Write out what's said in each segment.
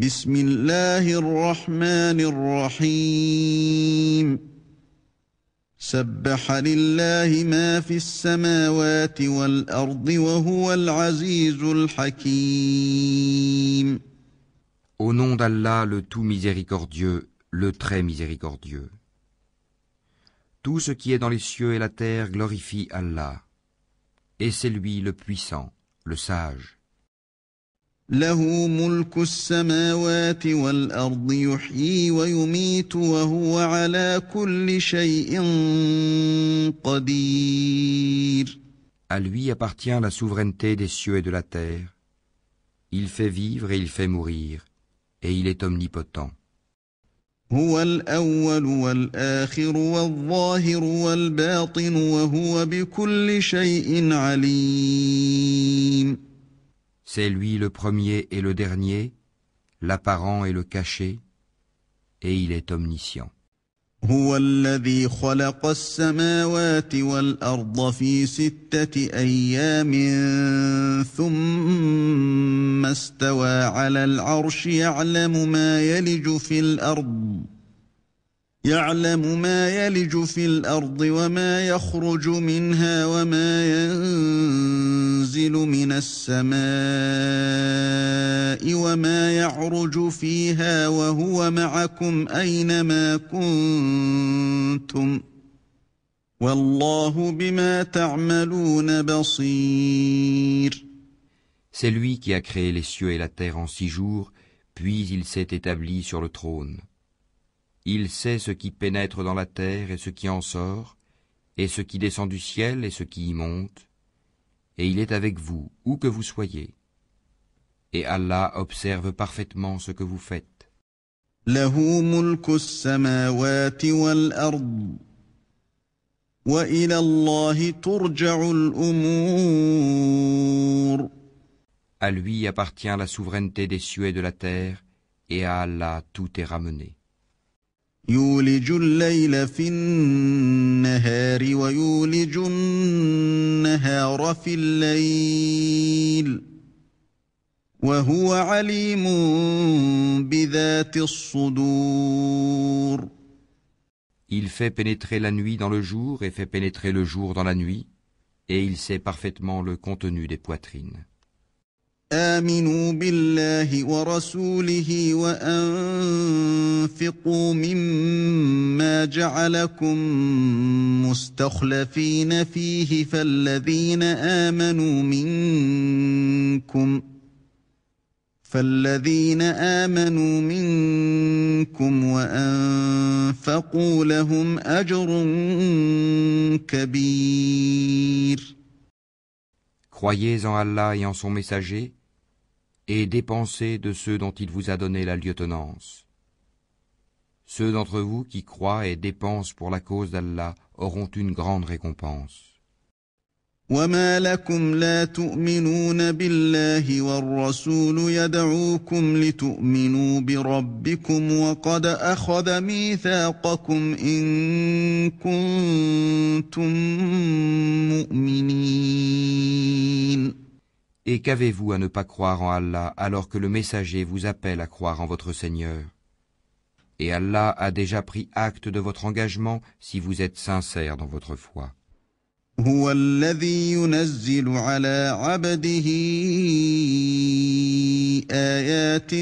بسم الله الرحمن الرحيم سبح لله ما في السماوات والأرض وهو العزيز الحكيم. Au nom d'Allah, le tout miséricordieux, le très miséricordieux. Tout ce qui est dans les cieux et la terre glorifie Allah. Et c'est lui le puissant, le sage. له ملك السماوات والأرض يحيي ويميت وهو على كل شيء قدير. À lui appartient la souveraineté des cieux et de la terre. Il fait vivre et il fait mourir, et il est omnipotent. هو الأول والآخر والظاهر والباطن وهو بكل شيء عليم. C'est lui le premier et le dernier, l'apparent et le caché, et il est omniscient. هو الذي خلق السماوات والأرض في 6 أيام ثم استوى على العرش يعلم ما يلج في الأرض وما يخرج منها وما ينزل من السماء وما يعرج فيها وهو معكم أينما كنتم والله بما تعملون بصير. C'est lui qui a créé les cieux et la terre en 6 jours, puis il s'est établi sur le trône. Il sait ce qui pénètre dans la terre et ce qui en sort, et ce qui descend du ciel et ce qui y monte, et il est avec vous, où que vous soyez. Et Allah observe parfaitement ce que vous faites. له ملك السماوات والأرض وإلى الله ترجع الأمور. À lui appartient la souveraineté des cieux et de la terre, et à Allah tout est ramené. يولج الليل في النهار ويولج النهار في الليل وهو عليم بذات الصدور. Il fait pénétrer la nuit dans le jour et fait pénétrer le jour dans la nuit, et il sait parfaitement le contenu des poitrines. آمنوا بالله ورسوله وأنفقوا مما جعلكم مستخلفين فيه فالذين آمنوا منكم وأنفقوا لهم أجر كبير. Croyez en Allah et en son messager, et dépensez de ceux dont il vous a donné la lieutenance. Ceux d'entre vous qui croient et dépensent pour la cause d'Allah auront une grande récompense. وما لكم لا تؤمنون بالله والرسول يدعوكم لتؤمنوا بربكم وقد أخذ ميثاقكم إن كنتم مؤمنين. Et qu'avez-vous à ne pas croire en Allah alors que le messager vous appelle à croire en votre Seigneur? Et Allah a déjà pris acte de votre engagement si vous êtes sincère dans votre foi. هو الذي ينزل على عبده آيات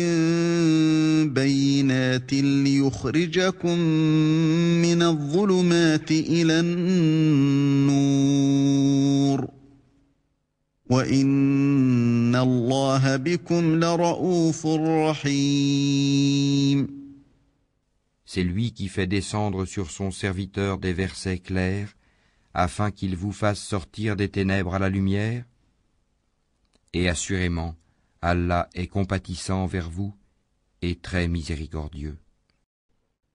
بينات ليخرجكم من الظلمات إلى النور وإن الله بكم لرؤوف رحيم. C'est lui qui fait descendre sur son serviteur des versets clairs afin qu'il vous fasse sortir des ténèbres à la lumière. Et assurément, Allah est compatissant envers vous et très miséricordieux.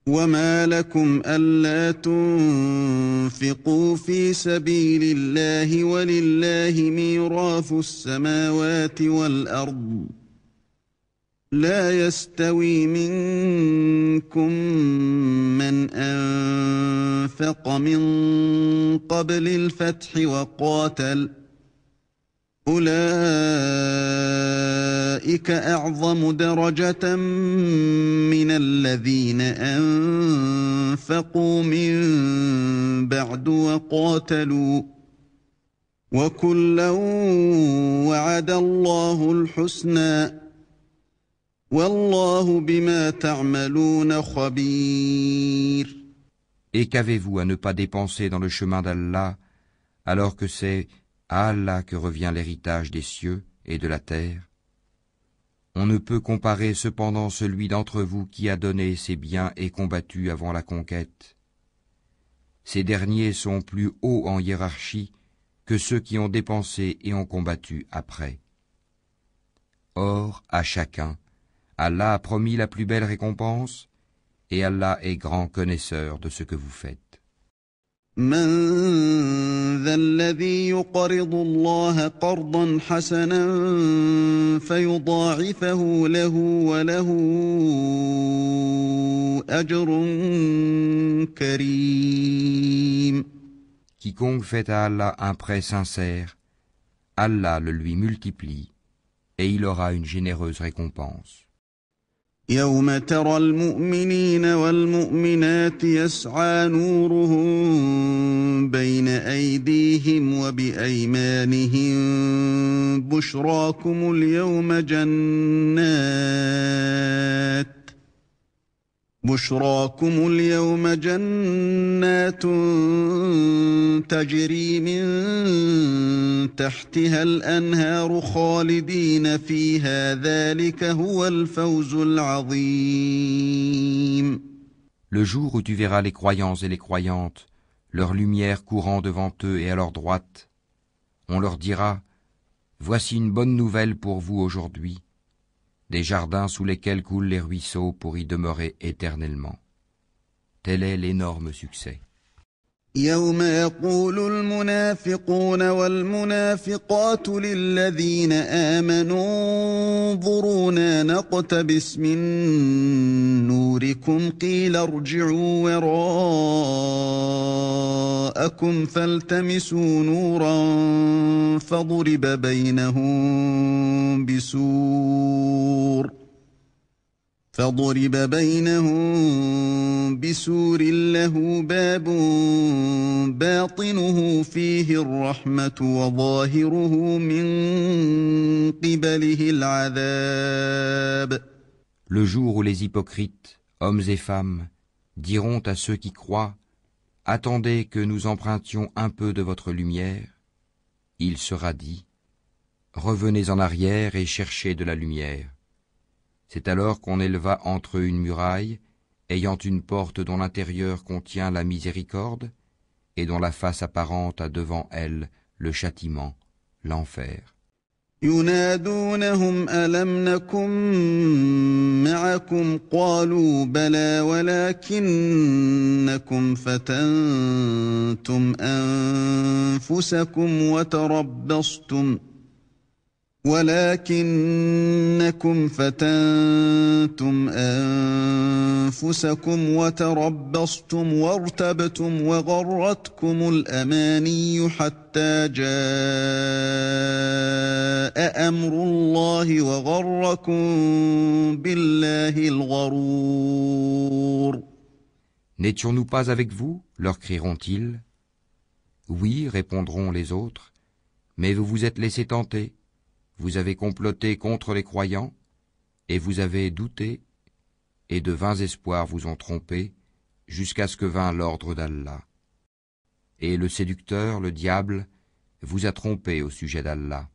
وما لكم ألا تنفقوا في سبيل الله ولله ميراث السماوات والأرض لا يستوي منكم من أنفق من قبل الفتح أولئك أعظم درجة من الذين أنفقوا من بعد وقاتلوا وكلا وعد الله الحسنى والله بما تعملون خبير. Et qu'avez-vous à ne pas dépenser dans le chemin d'Allah, alors que c'est à Allah que revient l'héritage des cieux et de la terre? On ne peut comparer cependant celui d'entre vous qui a donné ses biens et combattu avant la conquête. Ces derniers sont plus hauts en hiérarchie que ceux qui ont dépensé et ont combattu après. Or, à chacun, Allah a promis la plus belle récompense, et Allah est grand connaisseur de ce que vous faites. من ذا الذي يقرض الله قرضا حسنا فيضاعفه له وله أجر كريم. Quiconque fait à Allah un prêt sincère, Allah le lui multiplie, et il aura une généreuse récompense. يوم ترى المؤمنين والمؤمنات يسعى نورهم بين أيديهم وبأيمانهم بشراكم اليوم جنات تجري من تحتها الأنهار خالدين فيها ذلك هو الفوز العظيم. Le jour où tu verras les croyants et les croyantes, leur lumière courant devant eux et à leur droite, on leur dira, voici une bonne nouvelle pour vous aujourd'hui, des jardins sous lesquels coulent les ruisseaux pour y demeurer éternellement. Tel est l'énorme succès. يوم يقول المنافقون والمنافقات للذين آمنوا انظرونا نقتبس من نوركم قيل ارجعوا وراءكم فالتمسوا نورا فضرب بينهم بسور له باب باطنه فيه الرحمة وظاهره من قبله العذاب. Le jour où les hypocrites, hommes et femmes, diront à ceux qui croient, attendez que nous empruntions un peu de votre lumière, il sera dit, revenez en arrière et cherchez de la lumière. C'est alors qu'on éleva entre eux une muraille, ayant une porte dont l'intérieur contient la miséricorde, et dont la face apparente a devant elle le châtiment, l'enfer. ينادونهم ألم نكن معكم قالوا بلى ولكنكم فتنتم أنفسكم وتربصتم وارتبتم وغرتكم الأماني حتى جاء أمر الله وغركم بالله الغرور. N'étions-nous pas avec vous, leur crieront-ils. Oui, répondront les autres, mais vous vous êtes laissés tenter. Vous avez comploté contre les croyants, et vous avez douté, et de vains espoirs vous ont trompé, jusqu'à ce que vint l'ordre d'Allah. Et le séducteur, le diable, vous a trompé au sujet d'Allah.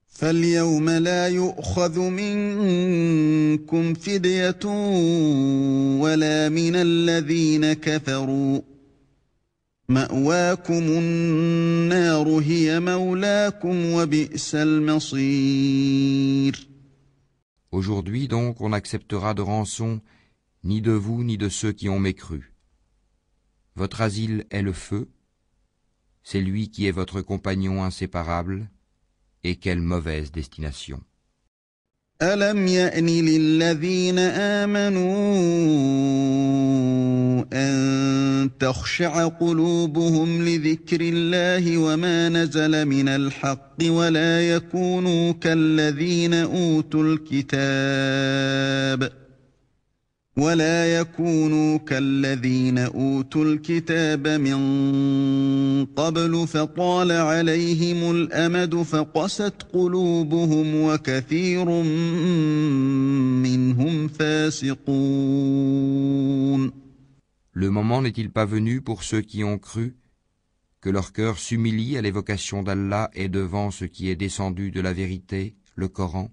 فاليوم لا يؤخذ منكم فدية ولا من الذين كفروا مأواكم النار هي مولاكم وبئس المصير. Aujourd'hui donc on n'acceptera de rançon ni de vous ni de ceux qui ont mécru. Votre asile est le feu, c'est lui qui est votre compagnon inséparable, et quelle mauvaise destination. ألم يأن للذين آمنوا أن تخشع قلوبهم لذكر الله وما نزل من الحق ولا يكونوا كالذين أوتوا الكتاب من قبل فطال عليهم الأمد فقست قلوبهم وكثير منهم فاسقون. Le moment n'est-il pas venu pour ceux qui ont cru que leur cœur s'humilie à l'évocation d'Allah et devant ce qui est descendu de la vérité, le Coran,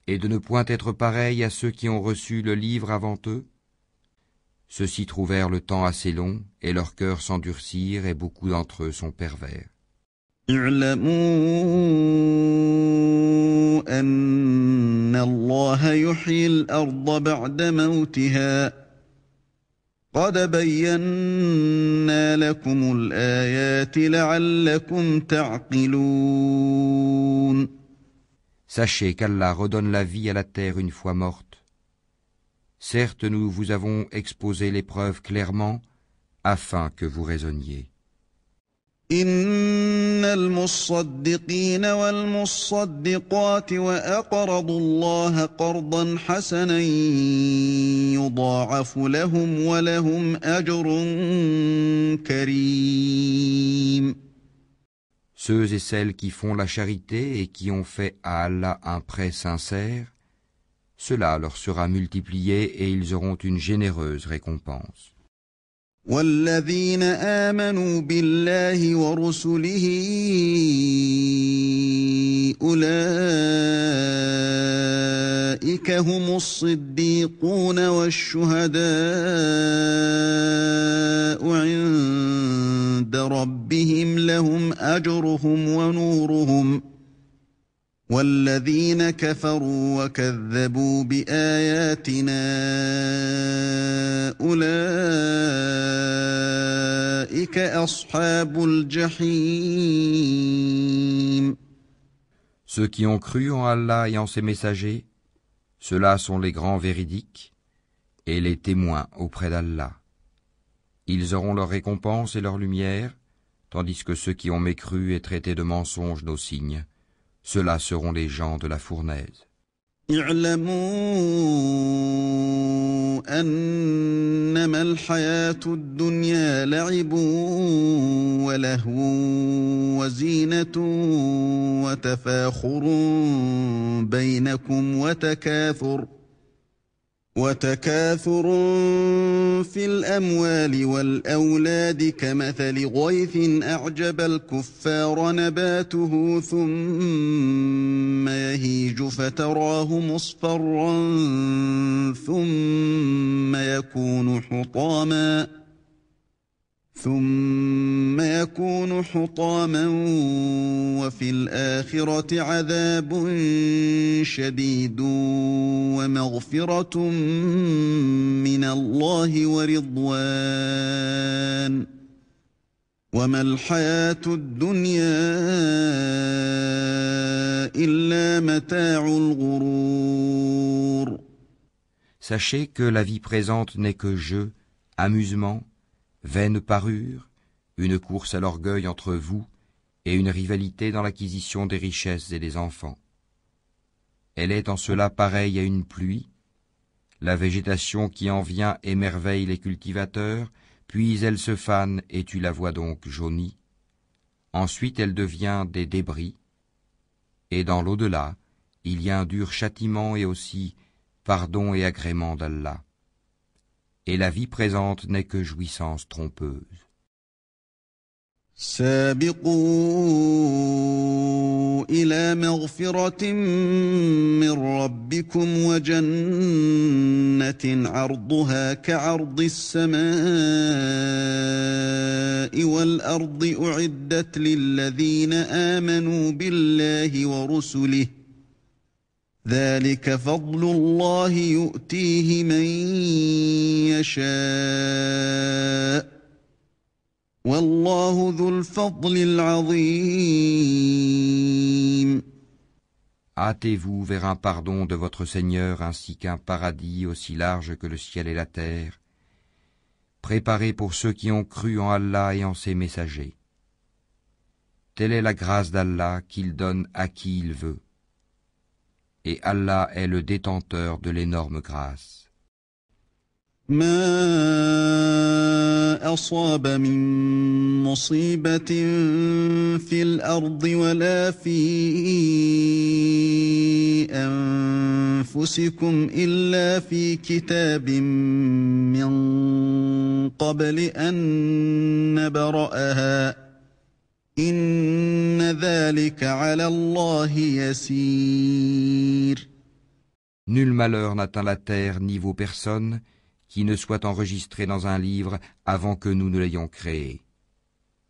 et de ne point être pareil à ceux qui ont reçu le livre avant eux? Ceux-ci trouvèrent le temps assez long, et leurs cœurs s'endurcirent, et beaucoup d'entre eux sont pervers. اعلموا أن الله يحيي الأرض بعد موتها قد بينا لكم الآيات لعلكم تعقلون. Sachez qu'Allah redonne la vie à la terre une fois morte. Certes, nous vous avons exposé les preuves clairement, afin que vous raisonniez. إن المصدقين والمصدقات وأقرضوا الله قرضا حسنا يضاعف لهم ولهم أجر كريم. Ceux et celles qui font la charité et qui ont fait à Allah un prêt sincère, cela leur sera multiplié et ils auront une généreuse récompense. والذين آمنوا بالله ورسله أولئك هم الصديقون والشهداء عند ربهم لهم أجرهم ونورهم والذين كفروا وكذبوا بآياتنا أولئك أصحاب الجحيم. Ceux qui ont cru en Allah et en ses messagers, ceux-là sont les grands véridiques et les témoins auprès d'Allah. Ils auront leur récompense et leur lumière, tandis que ceux qui ont mécru et traité de mensonges nos signes, ceux-là seront les gens de la fournaise. اعلموا أنما الحياة الدنيا لعب ولهو وزينة وتفاخر بينكم وتكاثر في الأموال والأولاد كمثل غيث أعجب الكفار نباته ثم يهيج فتراه مصفرا ثم يكون حطاما وفي الآخرة عذاب شديد ومغفرة من الله ورضوان وما الحياة الدنيا إلا متاع الغرور. Sachez que la vie présente n'est que jeu, amusement, vaine parure, une course à l'orgueil entre vous et une rivalité dans l'acquisition des richesses et des enfants. Elle est en cela pareille à une pluie, la végétation qui en vient émerveille les cultivateurs, puis elle se fane et tu la vois donc jaunie. Ensuite elle devient des débris, et dans l'au-delà, il y a un dur châtiment et aussi pardon et agrément d'Allah. Et la vie présente n'est que jouissance trompeuse. سابقوا إلى مغفرة من ربكم وجنة عرضها كعرض السماء والأرض أعدت للذين آمنوا بالله ورسله ذلك فضل الله يؤتيه من يشاء والله ذو الفضل العظيم. hâtez-vous vers un pardon de votre Seigneur ainsi qu'un paradis aussi large que le ciel et la terre, préparé pour ceux qui ont cru en Allah et en ses messagers. Telle est la grâce d'Allah qu'il donne à qui il veut. Et Allah est le détenteur de l'énorme grâce. ما أصاب من مصيبة في الأرض ولا في أنفسكم إلا في كتاب من قبل أن نبرأها إن ذلك على الله يسير. Nul malheur n'atteint la terre ni vos personnes qui ne soit enregistré dans un livre avant que nous ne l'ayons créé.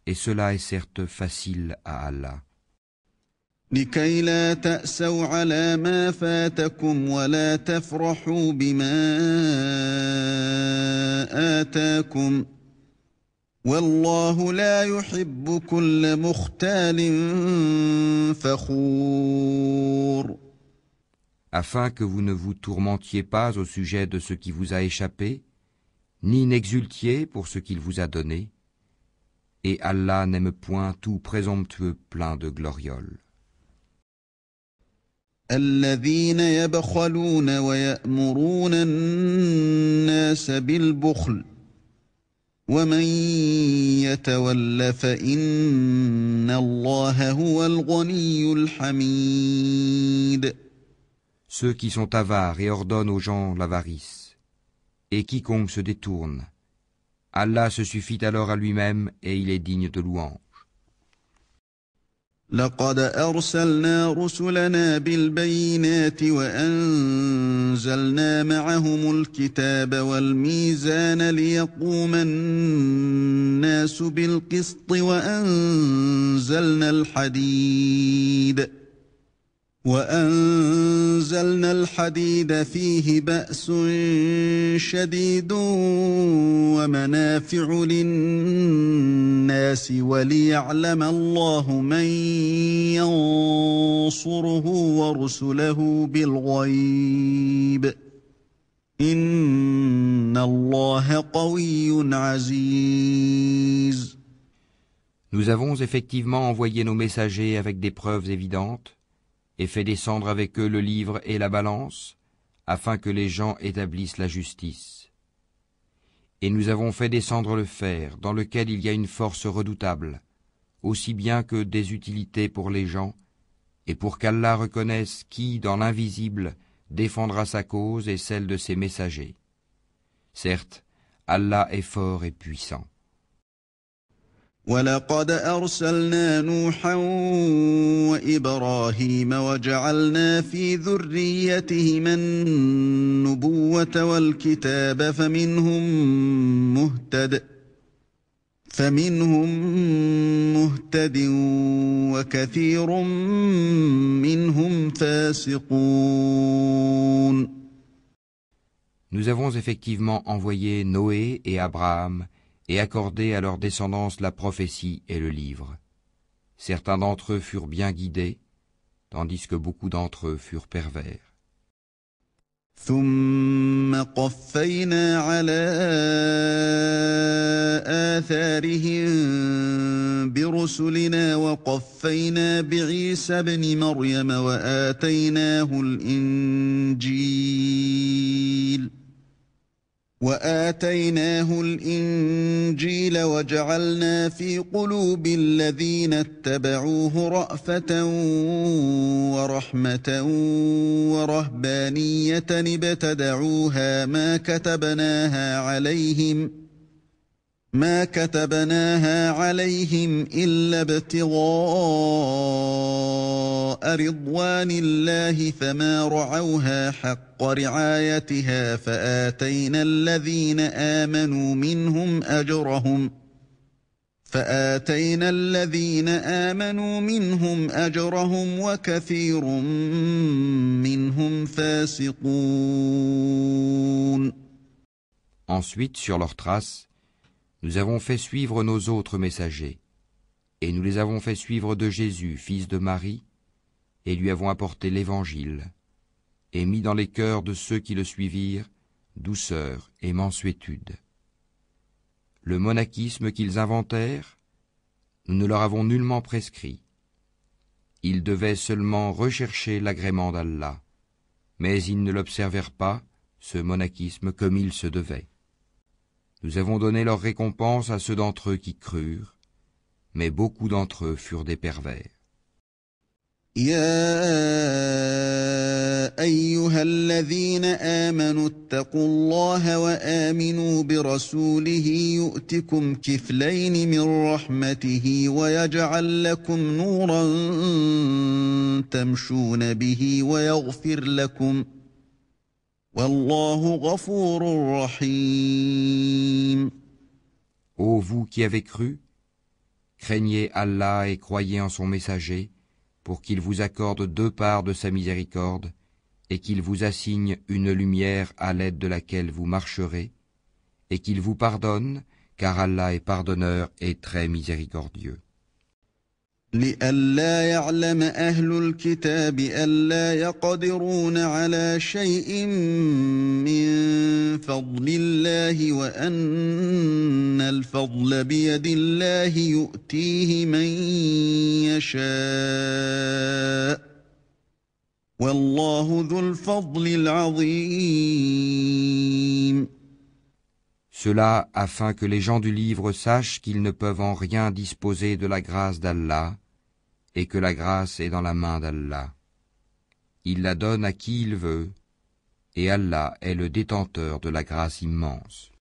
Et cela est certes facile à Allah. لكي لا تأسوا على ما فاتكم ولا تفرحوا بما آتاكم والله لا يحب كل مختال فخور. Afin que vous ne vous tourmentiez pas au sujet de ce qui vous a échappé, ni n'exultiez pour ce qu'il vous a donné, et Allah n'aime point tout présomptueux plein de glorioles. الذين يبخلون ويأمرون الناس بالبخل ومن يتول فإن الله هو الغني الحميد. Ceux qui sont avares et ordonnent aux gens l'avarice, et quiconque se détourne, Allah se suffit alors à lui-même et il est digne de louange. لقد أرسلنا رسلنا بالبينات وأنزلنا معهم الكتاب والميزان ليقوم الناس بالقسط وأنزلنا الحديد فيه بأس شديد ومنافع للناس وليعلم الله من ينصره ورسله بالغيب إن الله قوي عزيز. Nous avons effectivement envoyé nos messagers avec des preuves évidentes et fait descendre avec eux le livre et la balance, afin que les gens établissent la justice. Et nous avons fait descendre le fer, dans lequel il y a une force redoutable, aussi bien que des utilités pour les gens, et pour qu'Allah reconnaisse qui, dans l'invisible, défendra sa cause et celle de ses messagers. Certes, Allah est fort et puissant. ولقد أرسلنا نوحا وإبراهيم وجعلنا في ذريتهما النبوة والكتاب فمنهم مهتد وكثير منهم فاسقون. Nous avons effectivement envoyé Noé et Abraham et accordé à leur descendance la prophétie et le livre. Certains d'entre eux furent bien guidés, tandis que beaucoup d'entre eux furent pervers. ثم قفينا على آثارهم برسلنا وقفينا بعيسى ابن مريم وآتيناه الإنجيل وجعلنا في قلوب الذين اتبعوه رأفة ورحمة ورهبانية ابتدعوها ما كتبناها عليهم إلا ابتغاء رضوان الله فما رعوها حق رعايتها فآتينا الذين آمنوا منهم أجرهم وكثير منهم فاسقون. Ensuite, sur leurs traces, nous avons fait suivre nos autres messagers, et nous les avons fait suivre de Jésus, fils de Marie, et lui avons apporté l'Évangile, et mis dans les cœurs de ceux qui le suivirent douceur et mansuétude. Le monachisme qu'ils inventèrent, nous ne leur avons nullement prescrit. Ils devaient seulement rechercher l'agrément d'Allah, mais ils ne l'observèrent pas, ce monachisme, comme il se devait. Nous avons donné leur récompense à ceux d'entre eux qui crurent, mais beaucoup d'entre eux furent des pervers. يا أيها الذين آمنوا اتقوا الله وآمنوا برسوله يؤتكم كفلين من رحمته ويجعل لكم نورا تمشون به ويغفر لكم والله غفور رحيم. Ô vous qui avez cru, craignez Allah et croyez en son messager, pour qu'il vous accorde 2 parts de sa miséricorde, et qu'il vous assigne une lumière à l'aide de laquelle vous marcherez, et qu'il vous pardonne, car Allah est pardonneur et très miséricordieux. لئلا يعلم أهل الكتاب ألا يقدرون على شيء من فضل الله وأن الفضل بيد الله يؤتيه من يشاء والله ذو الفضل العظيم. Cela afin que les gens du livre sachent qu'ils ne peuvent en rien disposer de la grâce d'Allah, et que la grâce est dans la main d'Allah. Il la donne à qui il veut, et Allah est le détenteur de la grâce immense.